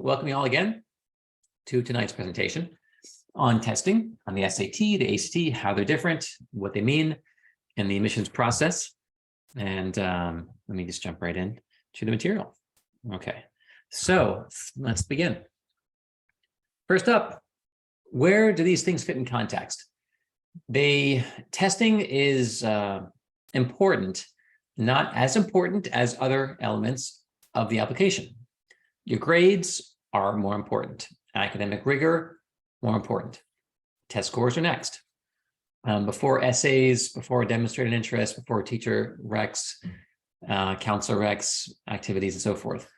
Welcome you all again to tonight's presentation on testing on the SAT, the ACT, how they're different, what they mean, and the admissions process. And let me just jump right in to the material. Okay, so let's begin. First up, where do these things fit in context? Testing is important, not as important as other elements of the application. Your grades are more important. Academic rigor, more important. Test scores are next. Before essays, before demonstrated interest, before teacher recs, counselor recs, activities, and so forth.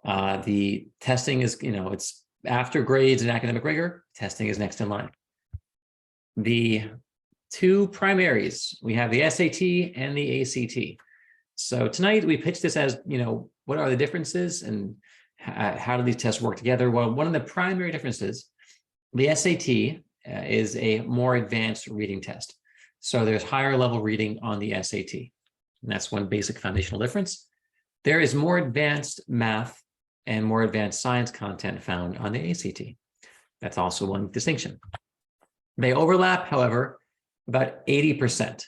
The testing is, it's after grades and academic rigor, testing is next in line. The two primaries, we have the SAT and the ACT. So tonight we pitch this as, what are the differences and how do these tests work together? Well, one of the primary differences, the SAT is a more advanced reading test. So there's higher level reading on the SAT. And that's one basic foundational difference. There is more advanced math and more advanced science content found on the ACT. That's also one distinction. They overlap, however, about 80%.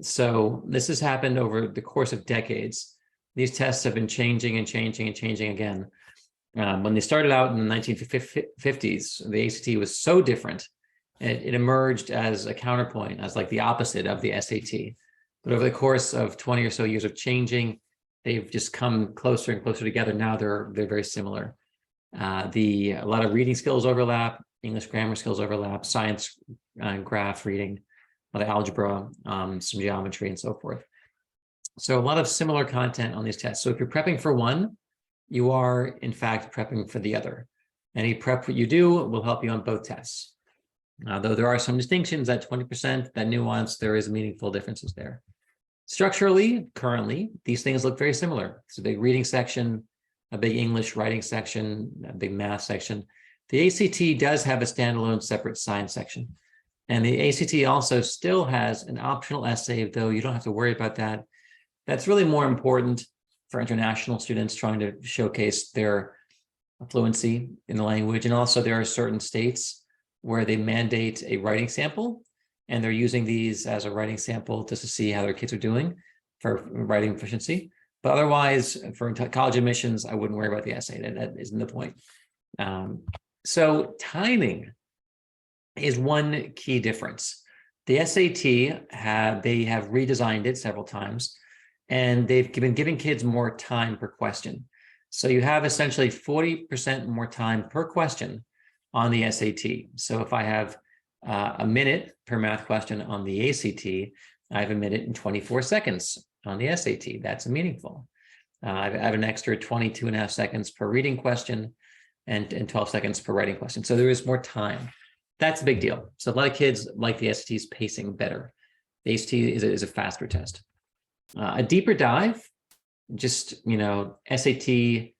So this has happened over the course of decades. These tests have been changing and changing and changing again. When they started out in the 1950s, the ACT was so different. It emerged as a counterpoint, as like the opposite of the SAT. But over the course of 20 or so years of changing, they've just come closer and closer together. Now they're very similar. A lot of reading skills overlap, English grammar skills overlap, science, graph reading, a lot of algebra, some geometry, and so forth. So a lot of similar content on these tests. So if you're prepping for one, you are, in fact, prepping for the other. Any prep you do will help you on both tests. Though there are some distinctions, that 20%, that nuance, there is meaningful differences there. Structurally, currently, these things look very similar. It's a big reading section, a big English writing section, a big math section. The ACT does have a standalone separate science section. And the ACT also still has an optional essay, though you don't have to worry about that. That's really more important for international students trying to showcase their fluency in the language. And also there are certain states where they mandate a writing sample, and they're using these as a writing sample just to see how their kids are doing for writing proficiency. But otherwise, for college admissions, I wouldn't worry about the essay. That isn't the point. So timing is one key difference. The SAT, they have redesigned it several times, and they've been giving kids more time per question. So you have essentially 40% more time per question on the SAT. So if I have a minute per math question on the ACT, I have a minute and 24 seconds on the SAT. That's meaningful. I have an extra 22.5 seconds per reading question and 12 seconds per writing question. So there is more time. That's a big deal. So a lot of kids like the SAT's pacing better. The ACT is a faster test. A deeper dive, just, SAT, the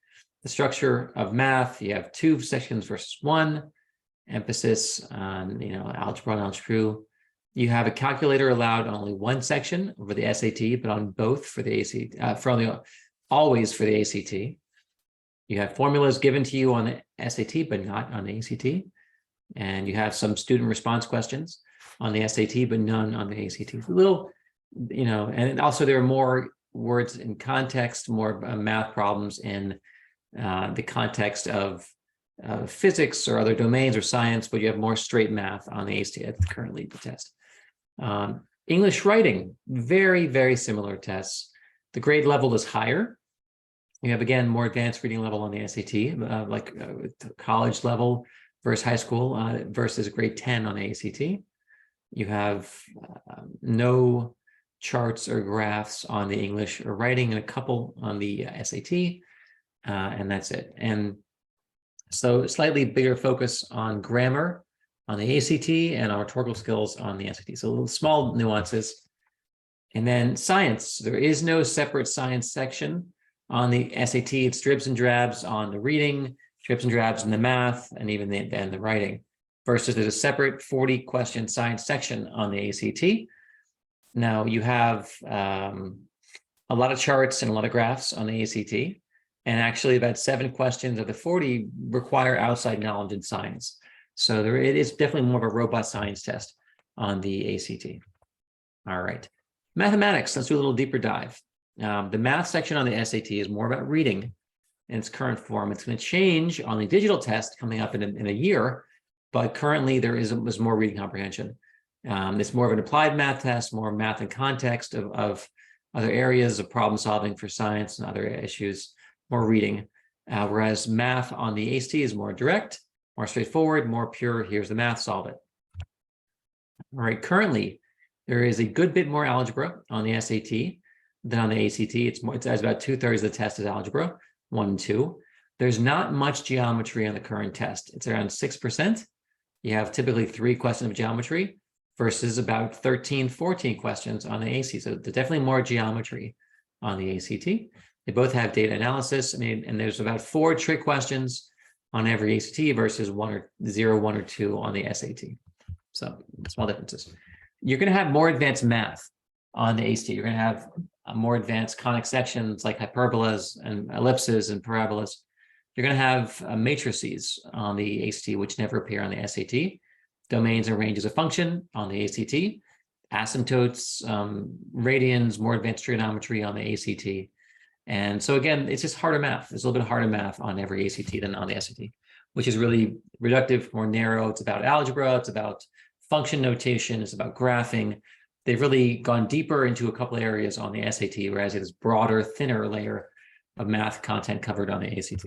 structure of math, you have 2 sections versus 1, emphasis on, algebra and algebra. You have a calculator allowed on only 1 section over the SAT, but on both for the ACT, always for the ACT. You have formulas given to you on the SAT, but not on the ACT. And you have some student response questions on the SAT, but none on the ACT. A little, and also there are more words in context, more math problems in the context of physics or other domains or science, but you have more straight math on the ACT. That's currently the test. English writing, very, very similar tests. The grade level is higher. You have, again, more advanced reading level on the SAT, college level versus high school versus grade 10 on the ACT. You have no charts or graphs on the English or writing and a couple on the SAT, and that's it. And so slightly bigger focus on grammar on the ACT and on rhetorical skills on the SAT. So little small nuances. And then science, there is no separate science section on the SAT. It's dribs and drabs on the reading, dribs and drabs in the math, and even the writing. Versus there's a separate 40-question science section on the ACT. Now you have a lot of charts and a lot of graphs on the ACT. And actually about 7 questions of the 40 require outside knowledge in science. So it is definitely more of a robust science test on the ACT. All right. Mathematics, let's do a little deeper dive. The math section on the SAT is more about reading in its current form. It's going to change on the digital test coming up in a year, but currently there is more reading comprehension. It's more of an applied math test, more math in context of other areas of problem solving for science and other issues, more reading. Whereas math on the ACT is more direct, more straightforward, more pure. Here's the math, solve it. All right, currently, there is a good bit more algebra on the SAT than on the ACT. It's about 2/3 of the test is algebra, 1 and 2. There's not much geometry on the current test. It's around 6%. You have typically 3 questions of geometry versus about 13, 14 questions on the ACT. So there's definitely more geometry on the ACT. They both have data analysis. I mean, and there's about 4 trick questions on every ACT versus 0, 1, or 2 on the SAT. So small differences. You're going to have more advanced math on the ACT. You're going to have more advanced conic sections like hyperbolas and ellipses and parabolas. You're going to have matrices on the ACT, which never appear on the SAT. Domains and ranges of function on the ACT. Asymptotes, radians, more advanced trigonometry on the ACT. And so again, it's just harder math. There's a little bit harder math on every ACT than on the SAT, which is really reductive, more narrow. It's about algebra. It's about function notation. It's about graphing. They've really gone deeper into a couple of areas on the SAT, whereas it is broader, thinner layer of math content covered on the ACT.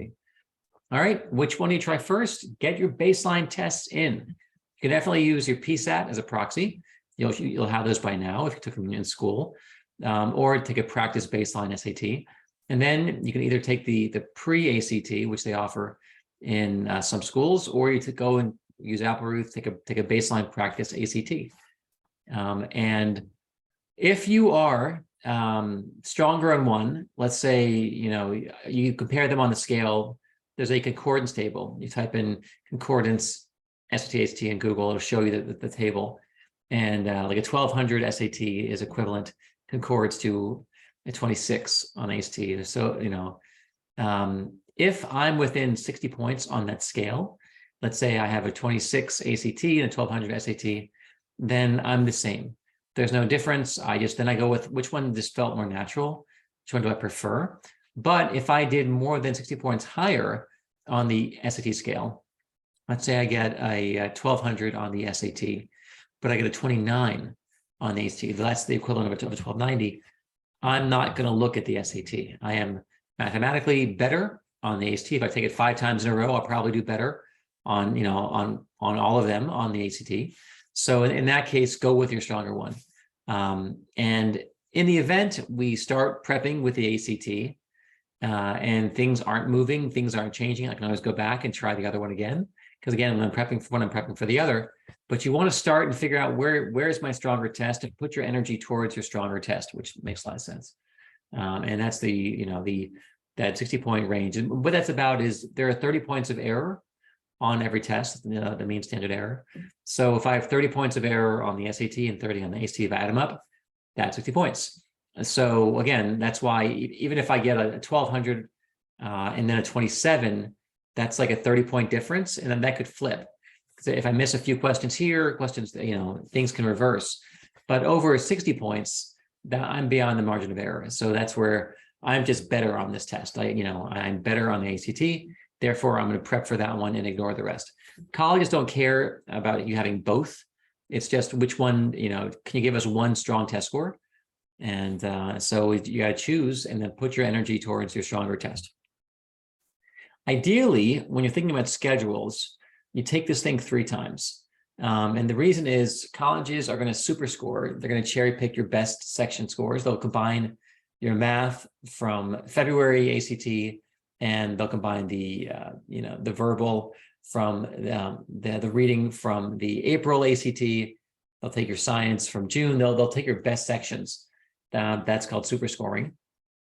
All right, which one do you try first? Get your baseline tests in. You can definitely use your PSAT as a proxy. You'll have those by now if you took them in school, or take a practice baseline SAT. And then you can either take the pre-ACT, which they offer in some schools, or you go and use Applerouth, take a baseline practice ACT. And if you are stronger on one, let's say, you compare them on the scale, there's a concordance table. You type in concordance, SAT, ACT in Google, it'll show you the table. And like a 1200 SAT is equivalent, concords to a 26 on ACT. So, if I'm within 60 points on that scale, let's say I have a 26 ACT and a 1200 SAT, then I'm the same. There's no difference. Then I go with which one just felt more natural, which one do I prefer. But if I did more than 60 points higher on the SAT scale, let's say I get a 1200 on the SAT, but I get a 29 on the ACT, that's the equivalent of a 1290, I'm not going to look at the SAT. I am mathematically better on the ACT. If I take it 5 times in a row, I'll probably do better on all of them on the ACT. So in that case, go with your stronger one. And in the event we start prepping with the ACT and things aren't moving, things aren't changing, I can always go back and try the other one again. Because again, when I'm prepping for one, I'm prepping for the other. But you want to start and figure out where's my stronger test and put your energy towards your stronger test, which makes a lot of sense. And that's that 60-point range. And what that's about is there are 30 points of error on every test, the mean standard error. So if I have 30 points of error on the SAT and 30 on the ACT, if I add them up, that's 60 points. So again, that's why even if I get a 1200 and then a 27, that's like a 30-point difference, and then that could flip. Because if I miss a few questions here, things can reverse. But over 60 points, I'm beyond the margin of error. So that's where I'm just better on this test. I'm better on the ACT. Therefore, I'm going to prep for that one and ignore the rest. Colleges don't care about you having both. It's just which one, can you give us one strong test score? And so you got to choose and then put your energy towards your stronger test. Ideally, when you're thinking about schedules, you take this thing 3 times. And the reason is colleges are going to super score. They're going to cherry pick your best section scores. They'll combine your math from February ACT, and they'll combine the verbal from the reading from the April ACT. They'll take your science from June. They'll take your best sections. That's called super scoring.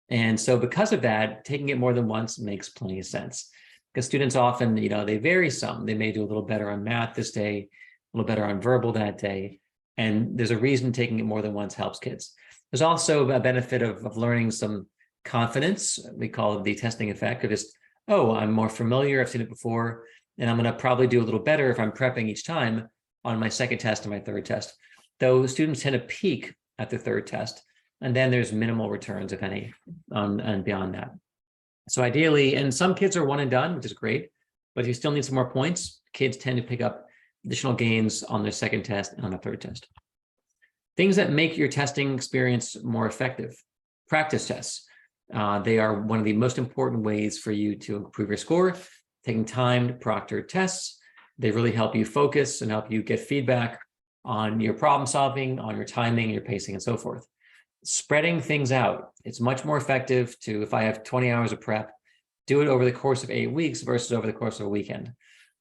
And so because of that, taking it more than once makes plenty of sense. Because students often, they vary some. They may do a little better on math this day, a little better on verbal that day. And there's a reason taking it more than once helps kids. There's also a benefit of learning some confidence. We call it the testing effect of just, oh, I'm more familiar, I've seen it before, and I'm going to probably do a little better if I'm prepping each time on my second test and my third test. Though students tend to peak at the third test, and then there's minimal returns, if any, and beyond that. So ideally, and some kids are one and done, which is great, but if you still need some more points, kids tend to pick up additional gains on their second test and on the third test. Things that make your testing experience more effective. Practice tests. They are one of the most important ways for you to improve your score. Taking timed proctored tests. They really help you focus and help you get feedback on your problem solving, on your timing, your pacing, and so forth. Spreading things out. It's much more effective to, if I have 20 hours of prep, do it over the course of 8 weeks versus over the course of a weekend.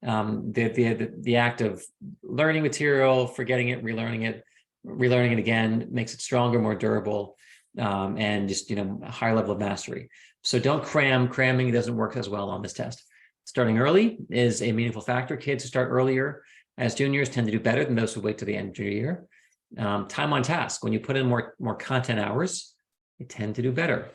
The act of learning material, forgetting it, relearning it again makes it stronger, more durable, and just, a higher level of mastery. So don't cram. Cramming doesn't work as well on this test. Starting early is a meaningful factor. Kids who start earlier as juniors tend to do better than those who wait to the end of junior year. Time on task. When you put in more content hours, you tend to do better.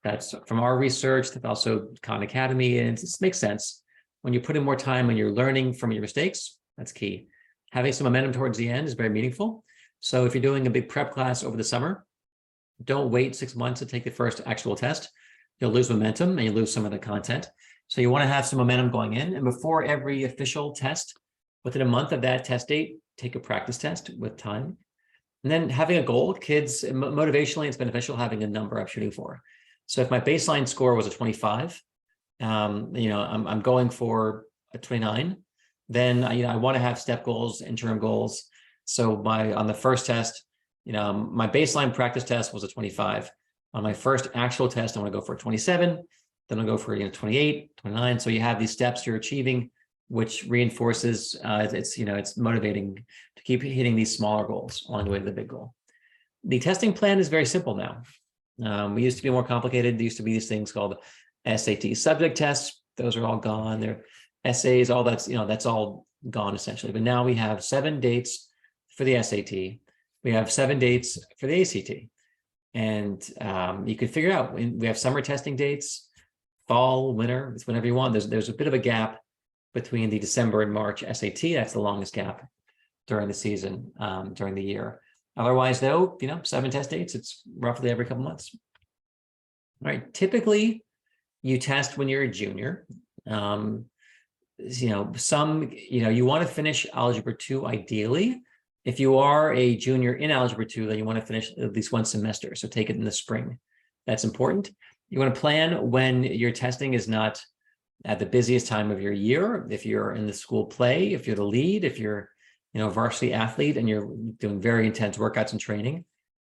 That's from our research, that also Khan Academy, and it makes sense. When you put in more time and you're learning from your mistakes, that's key. Having some momentum towards the end is very meaningful. So if you're doing a big prep class over the summer, don't wait 6 months to take the first actual test. You'll lose momentum and you lose some of the content. So you want to have some momentum going in. And before every official test, within a month of that test date, take a practice test with time. And then having a goal. Kids, motivationally, it's beneficial having a number I'm shooting for. So if my baseline score was a 25, I'm going for a 29, then I want to have step goals, interim goals. So on the first test, my baseline practice test was a 25. On my first actual test, I want to go for a 27. Then I'll go for 28, 29. So you have these steps you're achieving, which reinforces it's motivating to keep hitting these smaller goals along the way to the big goal. The testing plan is very simple now. We used to be more complicated. There used to be these things called SAT subject tests. Those are all gone. They're essays, all that's all gone essentially. But now we have 7 dates for the SAT. We have 7 dates for the ACT. And you can figure it out. We have summer testing dates, fall, winter, it's whenever you want. There's a bit of a gap between the December and March SAT. That's the longest gap during the season, during the year. Otherwise, though, 7 test dates, it's roughly every couple months. All right, typically you test when you're a junior. You want to finish Algebra 2 ideally. If you are a junior in Algebra 2, then you want to finish at least one semester. So take it in the spring. That's important. You want to plan when your testing is not at the busiest time of your year. If you're in the school play, if you're the lead, if you're a varsity athlete and you're doing very intense workouts and training,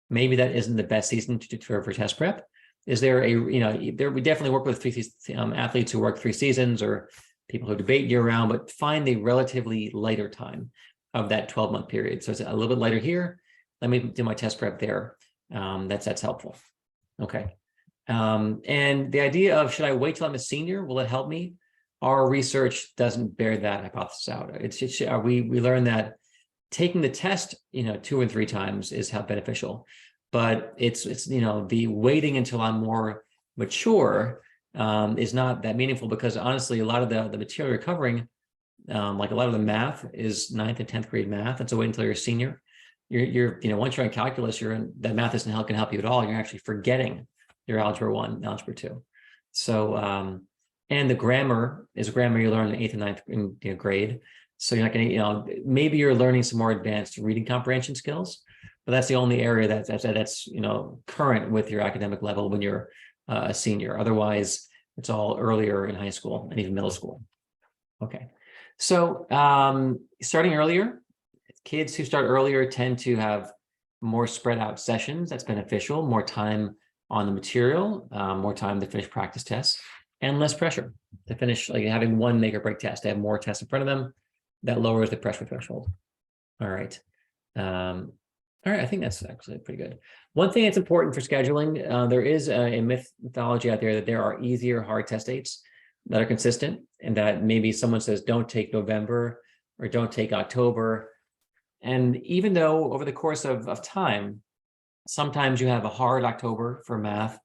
maybe that isn't the best season for test prep. Is there we definitely work with athletes who work 3 seasons or people who debate year round, but find the relatively lighter time of that 12-month period. So it's a little bit lighter here. Let me do my test prep there. That's helpful. Okay. And the idea of, should I wait till I'm a senior? Will it help me? Our research doesn't bear that hypothesis out. We learned that taking the test, 2 and 3 times is how beneficial, but it's the waiting until I'm more mature is not that meaningful, because honestly, a lot of the material you're covering, like a lot of the math is 9th and 10th grade math. And so wait until you're a senior. You're once you're in calculus, that math can help you at all. You're actually forgetting your Algebra 1, Algebra 2. So, and the grammar is grammar you learn in 8th and 9th grade. So you're not going to, maybe you're learning some more advanced reading comprehension skills, but that's the only area that's current with your academic level when you're a senior. Otherwise, it's all earlier in high school and even middle school. Okay. So starting earlier, kids who start earlier tend to have more spread out sessions. That's beneficial, more time on the material, more time to finish practice tests, and less pressure to finish, like having one make or break test. They have more tests in front of them. That lowers the pressure threshold. All right. All right, I think that's actually pretty good. One thing that's important for scheduling, there is a mythology out there that there are easier hard test dates that are consistent, and that maybe someone says, don't take November or don't take October. And even though over the course of time, sometimes you have a hard October for math,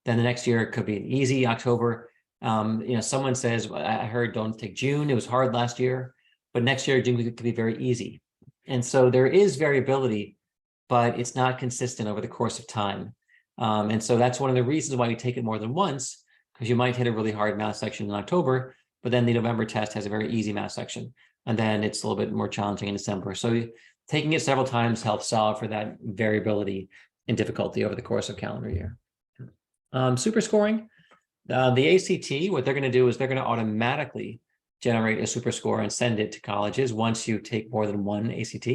Then the next year it could be an easy October. Someone says, I heard don't take June. It was hard last year, but next year June could be very easy. And so there is variability, but it's not consistent over the course of time. And so that's one of the reasons why you take it more than once, because you might hit a really hard math section in October, but then the November test has a very easy math section. And then it's a little bit more challenging in December. So taking it several times helps solve for that variability and difficulty over the course of calendar year. Super scoring, the ACT, what they're going to do is they're going to automatically generate a super score and send it to colleges once you take more than one ACT.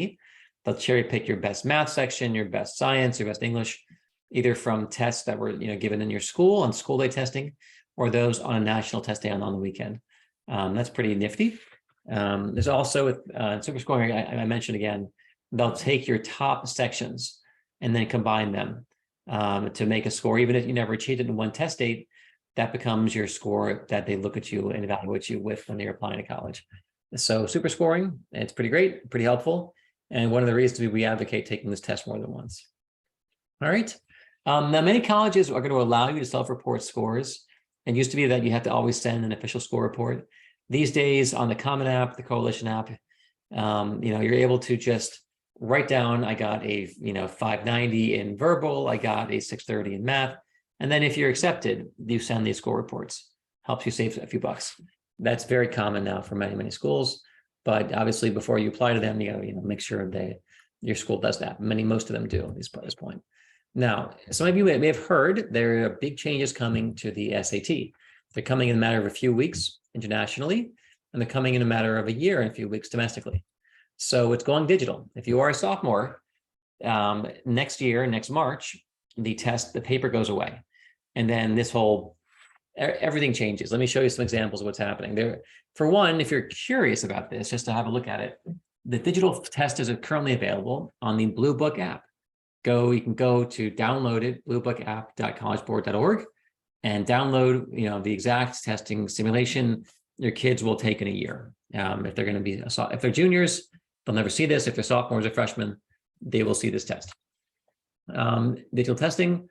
They'll cherry pick your best math section, your best science, your best English, either from tests that were given in your school on school day testing, or those on a national test day on the weekend. That's pretty nifty. There's also with super scoring, I mentioned again, they'll take your top sections and then combine them to make a score. Even if you never cheated in one test date, that becomes your score that they look at you and evaluate you with when they're applying to college. So super scoring, it's pretty great, pretty helpful. And one of the reasons we advocate taking this test more than once. All right. Now, many colleges are going to allow you to self-report scores. It used to be that you had to always send an official score report. These days on the Common App, the Coalition app, you're able to just write down, I got a 590 in verbal, I got a 630 in math. And then if you're accepted, you send these score reports. Helps you save a few bucks. That's very common now for many, many schools. But obviously, before you apply to them, you got to make sure your school does that. Most of them do at this point. Now, some of you may have heard there are big changes coming to the SAT. They're coming in a matter of a few weeks internationally, and they're coming in a matter of a year and a few weeks domestically. So it's going digital. If you are a sophomore, next year, next March, the paper goes away. And then everything changes. Let me show you some examples of what's happening there. For one, if you're curious about this, just to have a look at it, the digital test is currently available on the Blue Book app. You can go to download it, bluebookapp.collegeboard.org, and download, the exact testing simulation your kids will take in a year. If they're going to be, if they're juniors, they'll never see this. If they're sophomores or freshmen, they will see this test. Digital testing,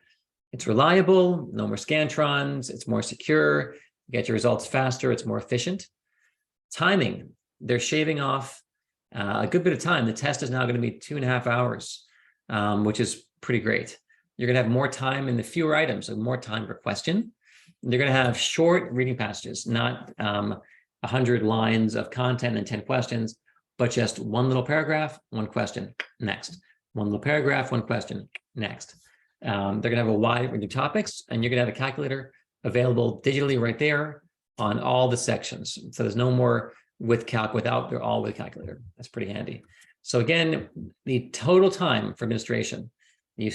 it's reliable, no more scantrons, it's more secure, you get your results faster, it's more efficient. Timing, they're shaving off a good bit of time. The test is now going to be 2.5 hours, which is pretty great. You're going to have more time in the fewer items, so more time per question. They're going to have short reading passages, not 100 lines of content and 10 questions, but just one little paragraph, one question, next. One little paragraph, one question, next. They're going to have a wide range of topics, and you're going to have a calculator available digitally right there on all the sections. So there's no more with calc without, they're all with calculator. That's pretty handy. So again, the total time for administration, you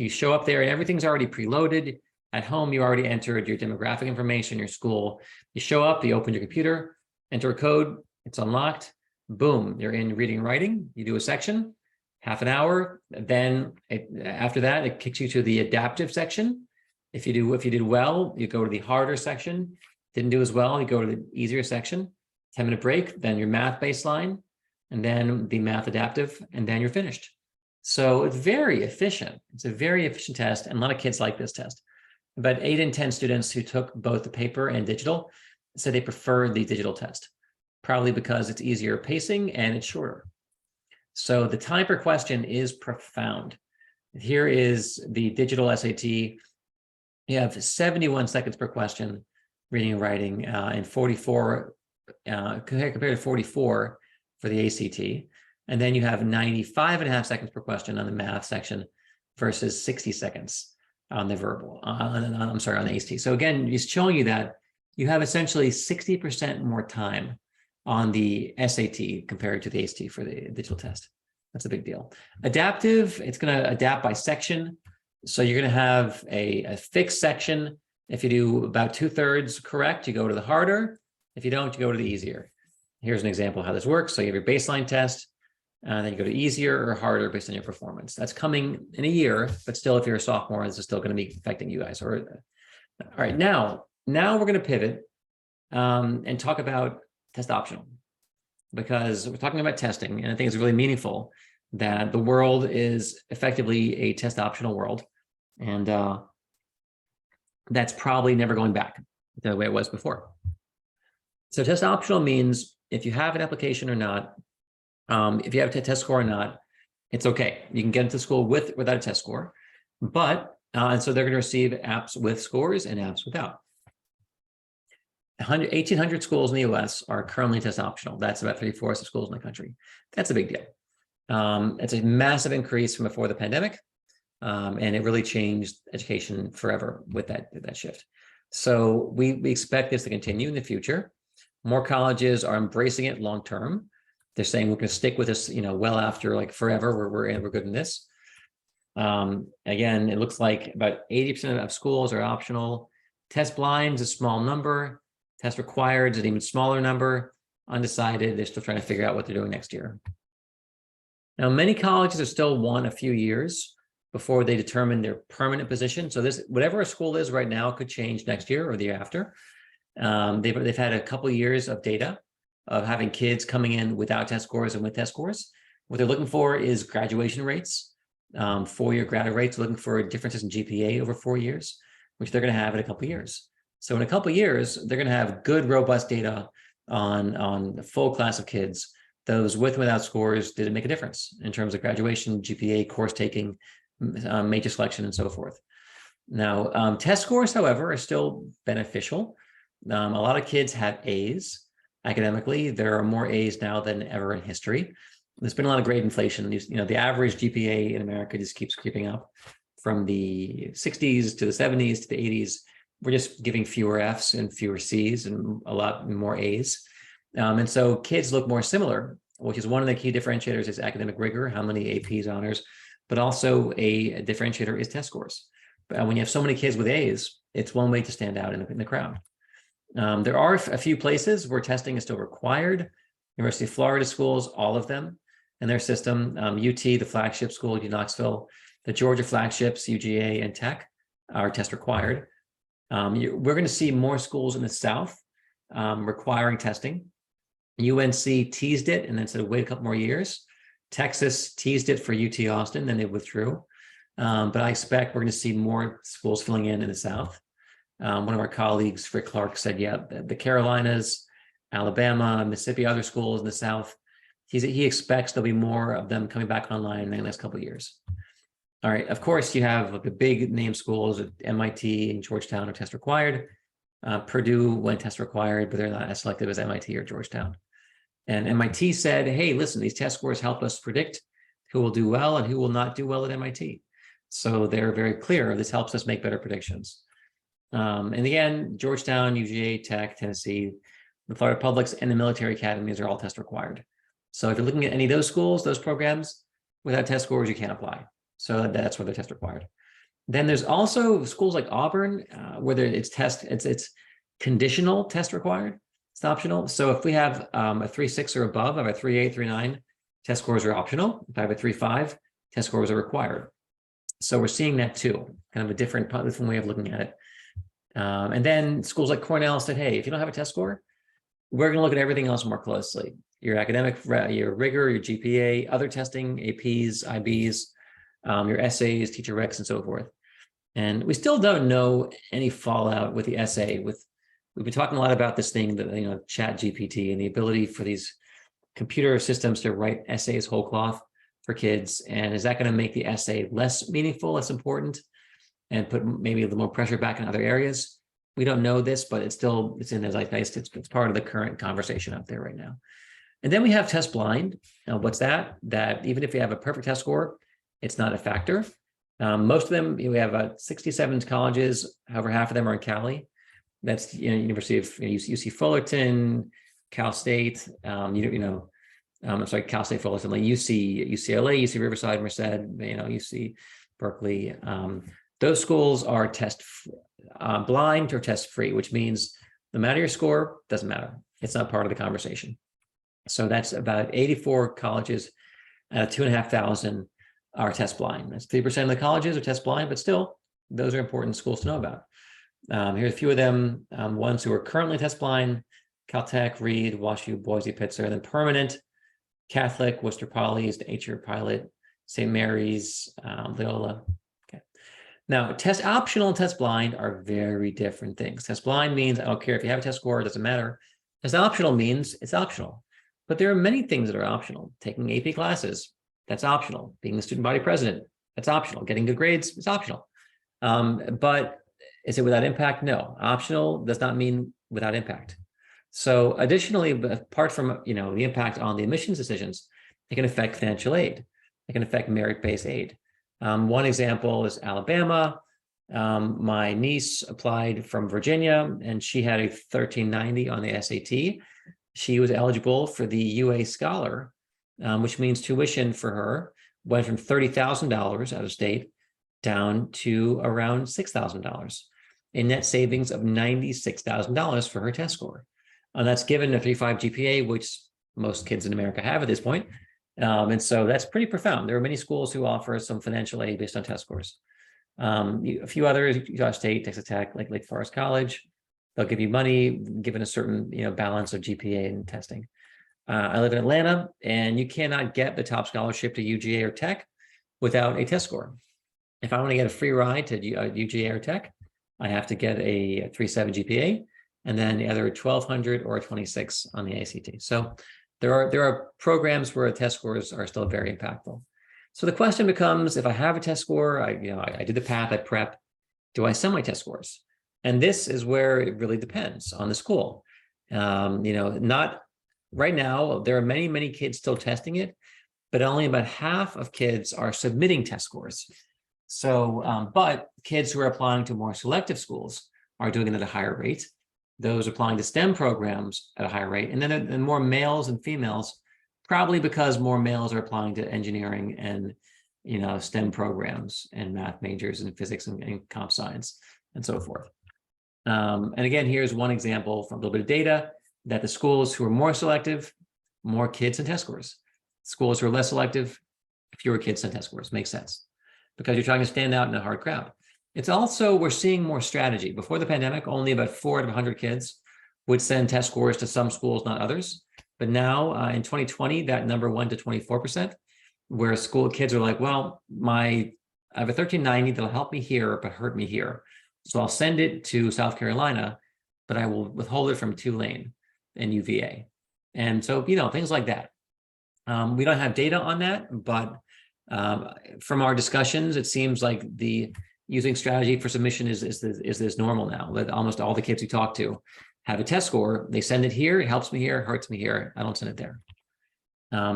show up there and everything's already preloaded. At home, you already entered your demographic information, your school. You show up, you open your computer, enter a code, it's unlocked. Boom, you're in reading and writing. You do a section, half an hour. Then after that, it kicks you to the adaptive section. If you did well, you go to the harder section. Didn't do as well, you go to the easier section. 10-minute break, then your math baseline, and then the math adaptive, and then you're finished. So it's very efficient. It's a very efficient test, and a lot of kids like this test. About 8 in 10 students who took both the paper and digital said they prefer the digital test, probably because it's easier pacing and it's shorter. So the time per question is profound. Here is the digital SAT. You have 71 seconds per question, reading and writing, and 44, compared to 44 for the ACT. And then you have 95.5 seconds per question on the math section versus 60 seconds on the verbal, on the ACT. So again, he's showing you that you have essentially 60% more time on the SAT compared to the ACT for the digital test. That's a big deal. Adaptive, it's going to adapt by section. So you're going to have a fixed section. If you do about 2/3 correct, you go to the harder. If you don't, you go to the easier. Here's an example of how this works. So you have your baseline test, and then you go to easier or harder based on your performance. That's coming in a year, but still, if you're a sophomore, this is still going to be affecting you guys. All right, now we're going to pivot and talk about test optional, because we're talking about testing, and I think it's really meaningful that the world is effectively a test optional world. And that's probably never going back the way it was before. So test optional means if you have an application or not, if you have a test score or not, it's okay. You can get into school without a test score, but and so they're going to receive apps with scores and apps without. 1,800 schools in the US are currently test optional. That's about 3/4 of schools in the country. That's a big deal. It's a massive increase from before the pandemic, and it really changed education forever with that shift. So we expect this to continue in the future. More colleges are embracing it long term. They're saying we're going to stick with this, well after like forever. We're good in this. Again, it looks like about 80% of schools are optional. Test blind is a small number. Test required is an even smaller number. Undecided, they're still trying to figure out what they're doing next year. Now, many colleges are still a few years before they determine their permanent position. So this, whatever a school is right now, could change next year or the year after. They've had a couple of years of data of having kids coming in without test scores and with test scores. What they're looking for is graduation rates, 4-year grad rates, looking for differences in GPA over 4 years, which they're going to have in a couple of years. So in a couple of years, they're going to have good, robust data on the full class of kids. Those with and without scores, did it make a difference in terms of graduation, GPA, course taking, major selection, and so forth. Now, test scores, however, are still beneficial. A lot of kids have A's academically. There are more A's now than ever in history. There's been a lot of grade inflation. The average GPA in America just keeps creeping up from the 60s to the 70s to the 80s. We're just giving fewer F's and fewer C's and a lot more A's. And so kids look more similar, which is one of the key differentiators is academic rigor, how many APs, honors, but also a differentiator is test scores. But when you have so many kids with A's, it's one way to stand out in the crowd. There are a few places where testing is still required. University of Florida schools, all of them in their system. UT, the flagship school, Knoxville, the Georgia flagships, UGA and Tech are test required. We're going to see more schools in the South requiring testing. UNC teased it and then said, wait a couple more years. Texas teased it for UT Austin, then they withdrew. But I expect we're going to see more schools filling in the South. One of our colleagues, Rick Clark, said, yeah, the Carolinas, Alabama, Mississippi, other schools in the South, he expects there'll be more of them coming back online in the next couple of years. All right, of course, you have the big name schools at MIT and Georgetown are test required. Purdue went test required, but they're not as selective as MIT or Georgetown. And MIT said, hey, listen, these test scores help us predict who will do well and who will not do well at MIT. So they're very clear. This helps us make better predictions. And again, Georgetown, UGA, Tech, Tennessee, the Florida Publics, and the military academies are all test required. So if you're looking at any of those schools, those programs, without test scores, you can't apply. So that's where they're test required. Then there's also schools like Auburn, where it's conditional test required. It's optional. So if we have a 3.6 or above, I have a 3.8, 3.9, test scores are optional. If I have a 3.5, test scores are required. So we're seeing that too, kind of a different way of looking at it. And then schools like Cornell said, hey, if you don't have a test score, we're going to look at everything else more closely. Your academic, your rigor, your GPA, other testing, APs, IBs, your essays, teacher recs, and so forth. And we still don't know any fallout with the essay. We've been talking a lot about this thing that, Chat GPT and the ability for these computer systems to write essays whole cloth for kids. And is that going to make the essay less meaningful, less important, and put maybe a little more pressure back in other areas? We don't know this, but it's in the zeitgeist. It's part of the current conversation out there right now. And then we have test blind. Now, what's that? That even if you have a perfect test score, it's not a factor. Most of them, we have about 67 colleges, however, half of them are in Cali. That's University of UC Fullerton, Cal State, I'm sorry, Cal State Fullerton, like UCLA, UC Riverside, Merced, UC Berkeley. Those schools are test blind or test free, which means no matter your score, doesn't matter. It's not part of the conversation. So that's about 84 colleges out of 2,500 are test blind. That's 3% of the colleges are test blind, but still, those are important schools to know about. Here's a few of them, ones who are currently test blind: Caltech, Reed, WashU, Boise, Pitzer, and then permanent: Catholic, Worcester Poly, Nature Pilot, St. Mary's, Loyola. Okay. Now, test optional and test blind are very different things. Test blind means I don't care if you have a test score, it doesn't matter. Test optional means it's optional. But there are many things that are optional. Taking AP classes, that's optional. Being the student body president, that's optional. Getting good grades, it's optional. But is it without impact? No. Optional does not mean without impact. So additionally, apart from the impact on the admissions decisions, it can affect financial aid. It can affect merit-based aid. One example is Alabama. My niece applied from Virginia, and she had a 1390 on the SAT. She was eligible for the UA Scholar, which means tuition for her went from $30,000 out of state down to around $6,000, a net savings of $96,000 for her test score. And that's given a 3.5 GPA, which most kids in America have at this point. And so that's pretty profound. There are many schools who offer some financial aid based on test scores. A few others, Utah State, Texas Tech, like Lake Forest College, they'll give you money given a certain balance of GPA and testing. I live in Atlanta, and you cannot get the top scholarship to UGA or Tech without a test score. If I want to get a free ride to UGA or Tech, I have to get a 3.7 GPA, and then either a 1200 or a 26 on the ACT. So there are programs where test scores are still very impactful. So the question becomes, if I have a test score, I did the path, I prep, do I send my test scores? And this is where it really depends on the school. Not right now, there are many, many kids still testing it, but only about half of kids are submitting test scores. So, but kids who are applying to more selective schools are doing it at a higher rate. Those applying to STEM programs at a higher rate. And then more males and females, probably because more males are applying to engineering and, STEM programs and math majors and physics and comp science and so forth. And again, here's one example from a little bit of data that the schools who are more selective, more kids and test scores. Schools who are less selective, fewer kids and test scores. Makes sense because you're trying to stand out in a hard crowd. It's also, we're seeing more strategy. Before the pandemic, only about 4 out of 100 kids would send test scores to some schools, not others. But now in 2020, that number went to 24%, where school kids are like, well, I have a 1390 that'll help me here, but hurt me here. So I'll send it to South Carolina, but I will withhold it from Tulane and UVA. And so, things like that. We don't have data on that, but from our discussions, it seems like the using strategy for submission is this normal now, that almost all the kids we talk to have a test score. They send it here, it helps me here, hurts me here. I don't send it there.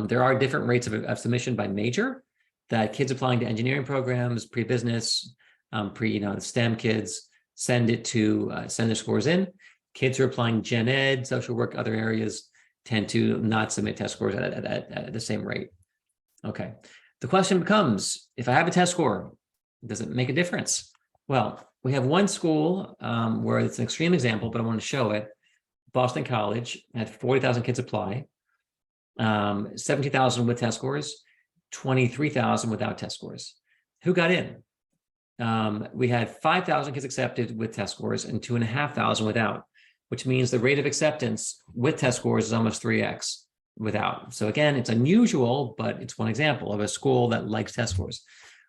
There are different rates of submission by major, that kids applying to engineering programs, pre-business, the STEM kids send their scores in. Kids who are applying gen ed, social work, other areas tend to not submit test scores at the same rate. Okay. The question becomes, if I have a test score, does it make a difference? Well, we have one school where it's an extreme example, but I want to show it. Boston College had 40,000 kids apply, 17,000 with test scores, 23,000 without test scores. Who got in? We had 5,000 kids accepted with test scores and 2,500 without, which means the rate of acceptance with test scores is almost 3x without. So again, it's unusual, but it's one example of a school that likes test scores.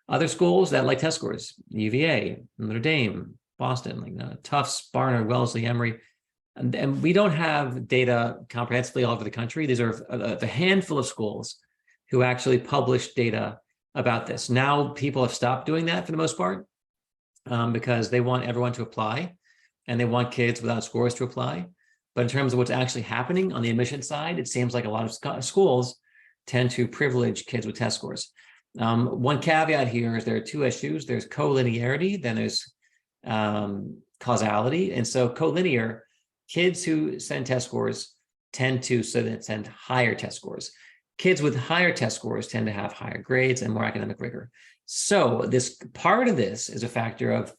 Other schools that like test scores, UVA, Notre Dame, Boston, Tufts, Barnard, Wellesley, Emory. And we don't have data comprehensively all over the country. These are a handful of schools who actually publish data about this. Now people have stopped doing that for the most part because they want everyone to apply and they want kids without scores to apply. But in terms of what's actually happening on the admission side, it seems like a lot of schools tend to privilege kids with test scores. One caveat here is there are 2 issues. There's collinearity, then there's causality. And so collinear, kids who send test scores tend to send higher test scores. Kids with higher test scores tend to have higher grades and more academic rigor. So this part of this is a factor of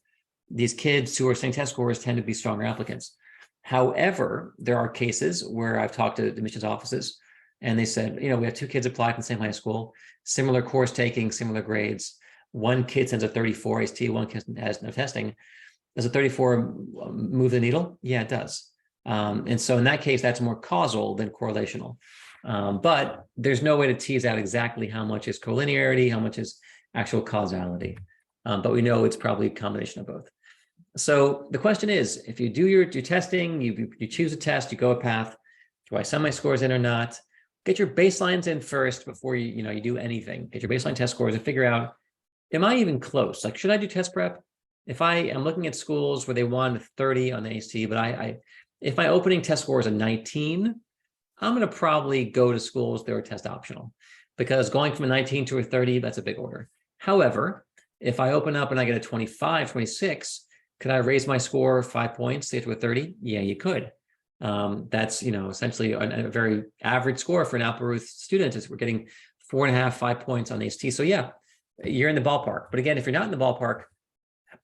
these kids who are sending test scores tend to be stronger applicants. However, there are cases where I've talked to admissions offices and they said, we have 2 kids apply from the same high school, similar course taking, similar grades. One kid sends a 34 ACT, one kid has no testing. Does a 34 move the needle? Yeah, it does. And so in that case, that's more causal than correlational. But there's no way to tease out exactly how much is collinearity, how much is actual causality. but we know it's probably a combination of both. So the question is, if you do your testing, you choose a test, you go a path, do I send my scores in or not? Get your baselines in first before you do anything. Get your baseline test scores and figure out, am I even close? Like, should I do test prep? If I am looking at schools where they won 30 on the ACT, but if my opening test score is a 19, I'm going to probably go to schools that are test optional, because going from a 19 to a 30, that's a big order. However, if I open up and I get a 25, 26, could I raise my score 5 points to get to a 30? Yeah, you could. That's essentially a very average score for an Applerouth student. Is we're getting 4.5, 5 points on the ACT. So yeah, you're in the ballpark. But again, if you're not in the ballpark,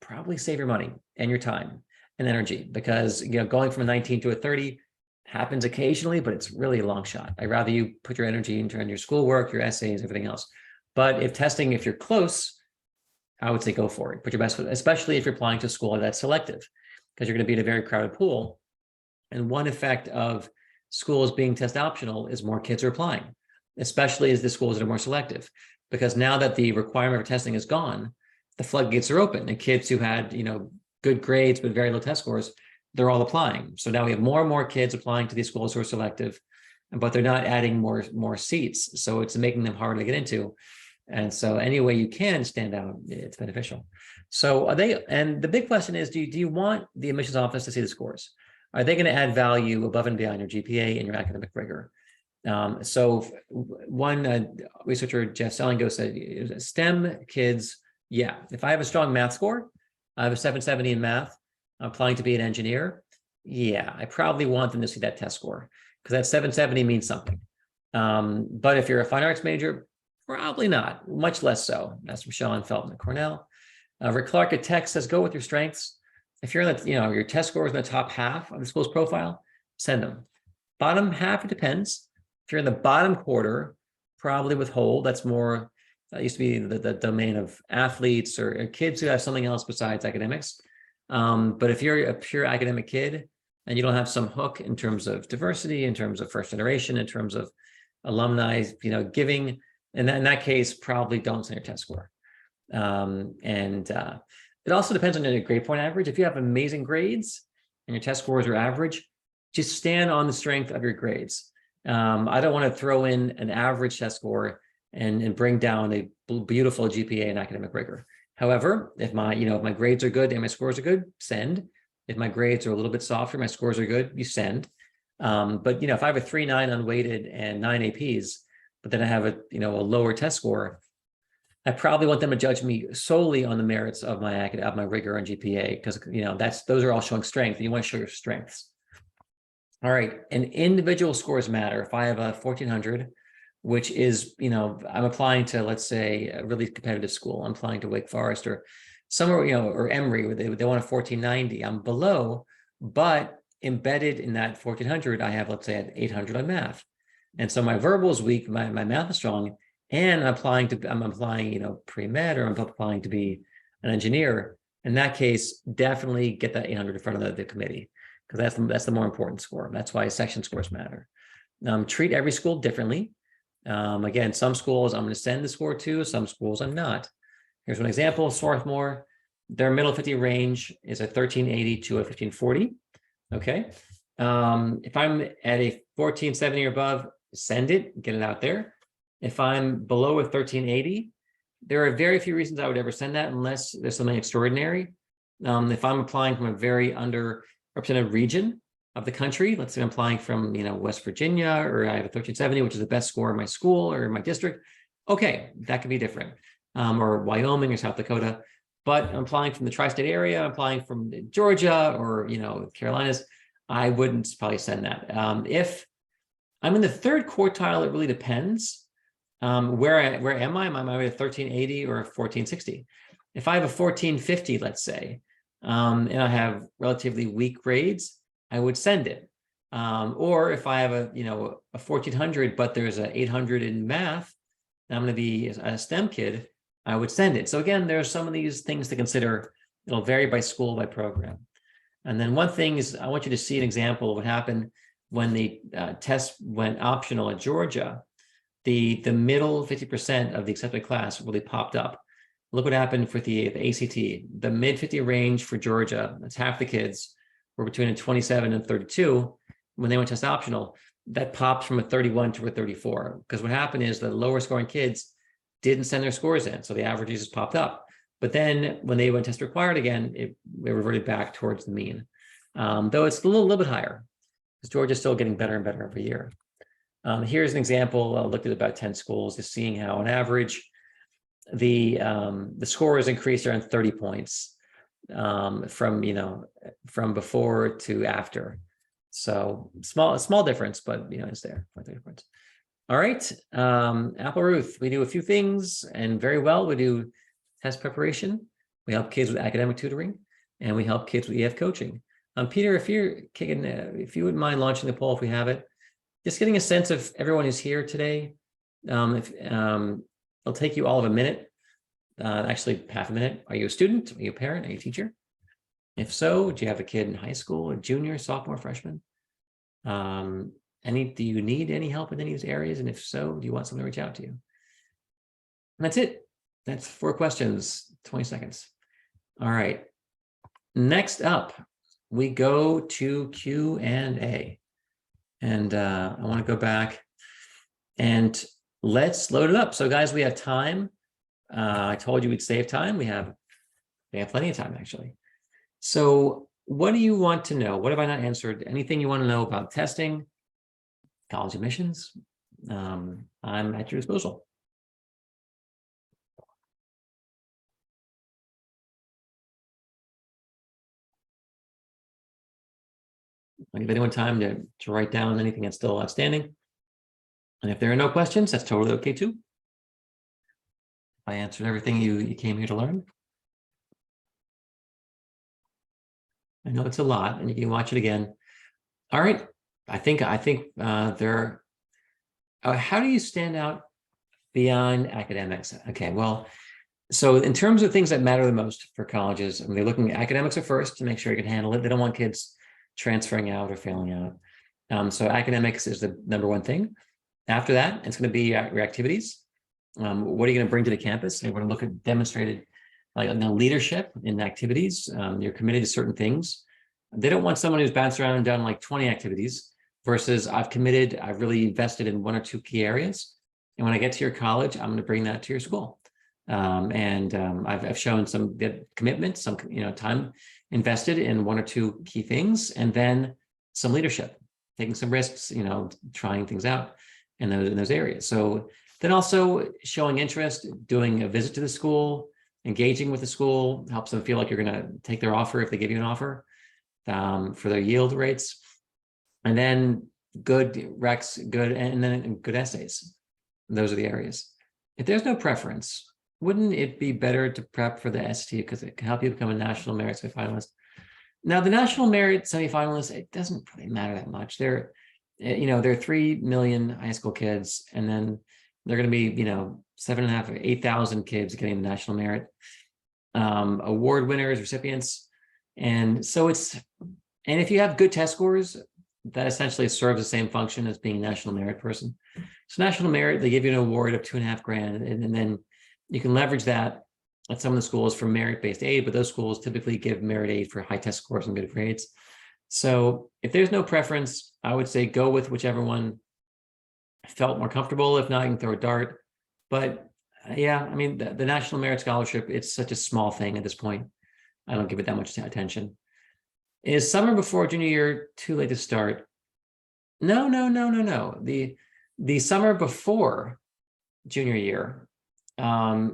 probably save your money and your time and energy, because going from a 19 to a 30 happens occasionally, but it's really a long shot. I'd rather you put your energy into your schoolwork, your essays, everything else. But if you're close, I would say go for it. Put your best foot, especially if you're applying to a school that's selective, because you're going to be in a very crowded pool. And one effect of schools being test optional is more kids are applying, especially as the schools that are more selective, because now that the requirement for testing is gone, the floodgates are open, and kids who had good grades but very low test scores, they're all applying. So now we have more and more kids applying to these schools who are selective, but they're not adding more seats. So it's making them harder to get into. And so any way you can stand out, it's beneficial. So and the big question is, do you want the admissions office to see the scores? Are they going to add value above and beyond your GPA and your academic rigor? So one researcher, Jeff Sellingo, said STEM kids, yeah, if I have a strong math score, I have a 770 in math, I'm applying to be an engineer, yeah, I probably want them to see that test score, because that 770 means something. But if you're a fine arts major, probably not, much less so. That's from Sean Felton at Cornell. Rick Clark at Tech says, go with your strengths. If you're in the, your test score is in the top half of the school's profile, send them. Bottom half, it depends. If you're in the bottom quarter, probably withhold. That's more, that used to be the domain of athletes or kids who have something else besides academics. But if you're a pure academic kid and you don't have some hook in terms of diversity, in terms of first generation, in terms of alumni, giving, and in that case, probably don't send your test score. It also depends on your grade point average. If you have amazing grades and your test scores are average, just stand on the strength of your grades. I don't want to throw in an average test score and bring down a beautiful GPA and academic rigor. However, if my grades are good and my scores are good, send. If my grades are a little bit softer, my scores are good, you send. But if I have a 3.9 unweighted and 9 APs, but then I have a lower test score, I probably want them to judge me solely on the merits of my rigor and GPA, because those are all showing strength, and you want to show your strengths. All right, and individual scores matter. If I have a 1400, which is I'm applying to, let's say, a really competitive school, I'm applying to Wake Forest or somewhere or Emory, where they want a 1490. I'm below, but embedded in that 1400, I have, let's say, an 800 on math, and so my verbal is weak, my math is strong. And I'm applying pre-med, or I'm applying to be an engineer. In that case, definitely get that 800 in front of the committee, because that's the more important score. That's why section scores matter. Treat every school differently. Again, some schools I'm going to send the score to, some schools I'm not. Here's one example: Swarthmore, their middle 50 range is a 1380 to a 1540. Okay. If I'm at a 1470 or above, send it, get it out there. If I'm below a 1380, there are very few reasons I would ever send that unless there's something extraordinary. If I'm applying from a very underrepresented region of the country, let's say I'm applying from West Virginia, or I have a 1370, which is the best score in my school or in my district, okay, that could be different. Or Wyoming or South Dakota. But I'm applying from the tri-state area, I'm applying from Georgia or Carolinas, I wouldn't probably send that. If I'm in the third quartile, it really depends. Where am I? Am I at a 1380 or a 1460? If I have a 1450, let's say, and I have relatively weak grades, I would send it. Or if I have a 1400, but there's an 800 in math, and I'm going to be a STEM kid, I would send it. So again, there are some of these things to consider. It'll vary by school, by program. And then one thing is, I want you to see an example of what happened when the test went optional at Georgia. The middle 50% of the accepted class really popped up. Look what happened with the ACT. The mid 50 range for Georgia, that's half the kids, were between a 27 and 32. When they went test optional, that popped from a 31 to a 34. Because what happened is the lower scoring kids didn't send their scores in, so the averages just popped up. But then when they went test required again, it reverted back towards the mean. Though it's a little bit higher, because Georgia's still getting better and better every year. Here's an example. I looked at about 10 schools, just seeing how on average the scores increased around 30 points from before to after. So small difference, but it's there for 30 points. All right, Applerouth, we do a few things and very well. We do test preparation. We help kids with academic tutoring, and we help kids with EF coaching. Peter, if you wouldn't mind launching the poll, if we have it, just getting a sense of everyone who's here today. It'll take you all of a minute, actually half a minute. Are you a student? Are you a parent? Are you a teacher? If so, do you have a kid in high school, a junior, sophomore, freshman? Do you need any help in any of these areas? And if so, do you want someone to reach out to you? And that's it. That's 4 questions, 20 seconds. All right. Next up, we go to Q&A. And I want to go back and let's load it up. So guys, we have time. I told you we'd save time. We have plenty of time, actually. So what do you want to know? What have I not answered? Anything you want to know about testing, college admissions? I'm at your disposal. I'll give anyone time to write down anything that's still outstanding. And if there are no questions, that's totally okay too. I answered everything you came here to learn. I know it's a lot, and you can watch it again. All right, I think there. How do you stand out beyond academics? Okay, well, so in terms of things that matter the most for colleges, they're looking at academics at first to make sure you can handle it. They don't want kids transferring out or failing out. So academics is the #1 thing. After that, it's going to be your activities. What are you going to bring to the campus? They want to look at demonstrated leadership in activities. You're committed to certain things. They don't want someone who's bounced around and done like 20 activities versus I've really invested in 1 or 2 key areas. And when I get to your college, I'm going to bring that to your school. I've shown some commitment, some time invested in 1 or 2 key things, and then some leadership, taking some risks, trying things out in those areas. So then also showing interest, doing a visit to the school, engaging with the school, helps them feel like you're going to take their offer if they give you an offer for their yield rates. And then good recs, and then good essays. Those are the areas. If there's no preference, wouldn't it be better to prep for the ST because it can help you become a national merit semifinalist? Now, the national merit semifinalists, it doesn't really matter that much. There are 3 million high school kids, and then they're going to be, 7,500 or 8,000 kids getting the national merit award winners, recipients. And so and if you have good test scores, that essentially serves the same function as being a national merit person. So national merit, they give you an award of $2,500, and then you can leverage that at some of the schools for merit-based aid, but those schools typically give merit aid for high test scores and good grades. So if there's no preference, I would say go with whichever one felt more comfortable. If not, you can throw a dart. But yeah, the National Merit Scholarship, it's such a small thing at this point. I don't give it that much attention. Is summer before junior year too late to start? No. The summer before junior year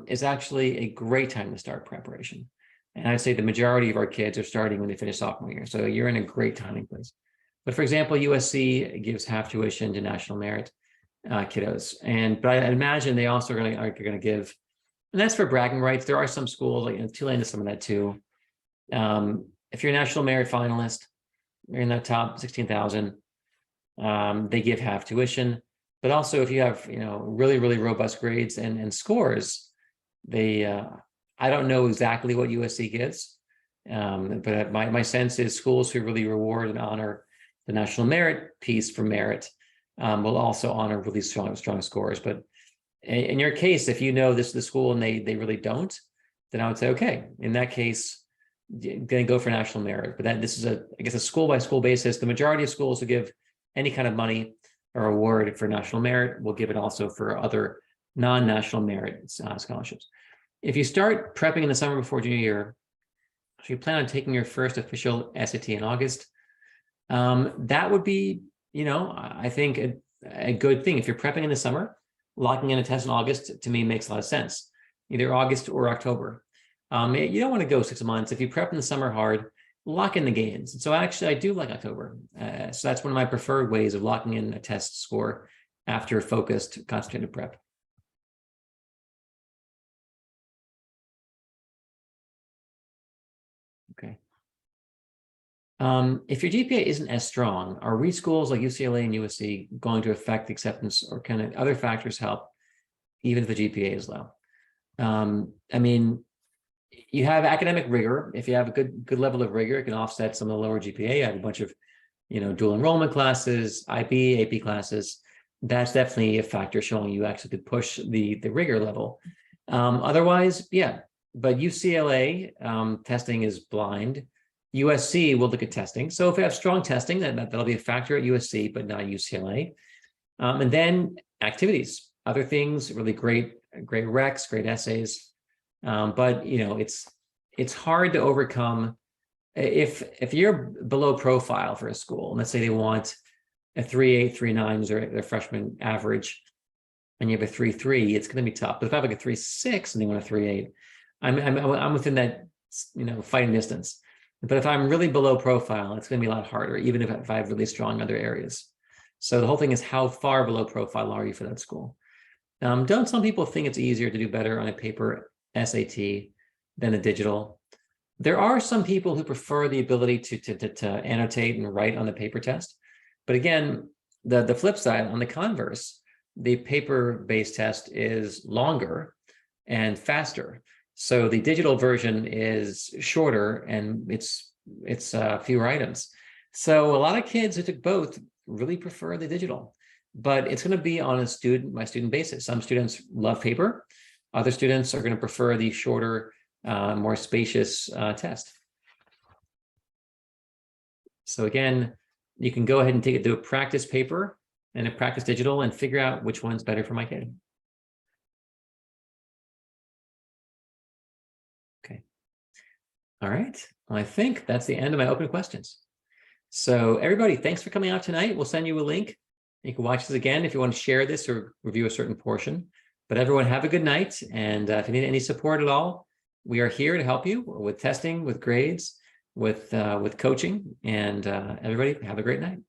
is actually a great time to start preparation. And I'd say the majority of our kids are starting when they finish sophomore year. So you're in a great timing place. But for example, USC gives half tuition to national merit kiddos. But I imagine they also are going to give, and that's for bragging rights. There are some schools, like Tulane does some of that too. If you're a national merit finalist, you're in that top 16,000, they give half tuition. But also if you have, really, really robust grades and scores, I don't know exactly what USC gives, but my sense is schools who really reward and honor the national merit piece for merit will also honor really strong scores. But in your case, if you know this is the school and they really don't, then I would say, okay, in that case, going to go for national merit. But this is I guess, a school by school basis. The majority of schools will give any kind of money or award for national merit. We'll give it also for other non-national merit scholarships. If you start prepping in the summer before junior year, so you plan on taking your first official SAT in August, that would be, I think a good thing. If you're prepping in the summer, locking in a test in August, to me, makes a lot of sense, either August or October. You don't want to go 6 months. If you prep in the summer hard, lock in the gains. And so actually, I do like October. So that's one of my preferred ways of locking in a test score after focused, concentrated prep. Okay. If your GPA isn't as strong, are reschools like UCLA and USC going to affect acceptance, or can other factors help, even if the GPA is low? I mean, you have academic rigor. If you have a good level of rigor, it can offset some of the lower GPA. You have a bunch of, dual enrollment classes, IB, AP classes. That's definitely a factor showing you actually could push the rigor level. Otherwise, yeah. But UCLA testing is blind. USC will look at testing. So if you have strong testing, that'll be a factor at USC, but not UCLA. And then activities, other things, really great recs, great essays. But it's hard to overcome if you're below profile for a school. And let's say they want a 3.8, 3.9 as their freshman average, and you have a 3.3, it's going to be tough. But if I have like a 3.6 and they want a 3.8, I'm within that fighting distance. But if I'm really below profile, it's going to be a lot harder, even if I have really strong other areas. So the whole thing is, how far below profile are you for that school? Don't some people think it's easier to do better on a paper SAT than a digital? There are some people who prefer the ability to annotate and write on the paper test. But again, the flip side, on the converse, the paper-based test is longer and faster. So the digital version is shorter and it's fewer items. So a lot of kids who took both really prefer the digital, but it's going to be on a student by student basis. Some students love paper. Other students are going to prefer the shorter, more spacious test. So again, you can go ahead and do a practice paper and a practice digital and figure out which one's better for my kid. Okay. All right. Well, I think that's the end of my open questions. So everybody, thanks for coming out tonight. We'll send you a link. You can watch this again if you want to share this or review a certain portion. But everyone, have a good night. And if you need any support at all, we are here to help you with testing, with grades, with coaching. And everybody, have a great night.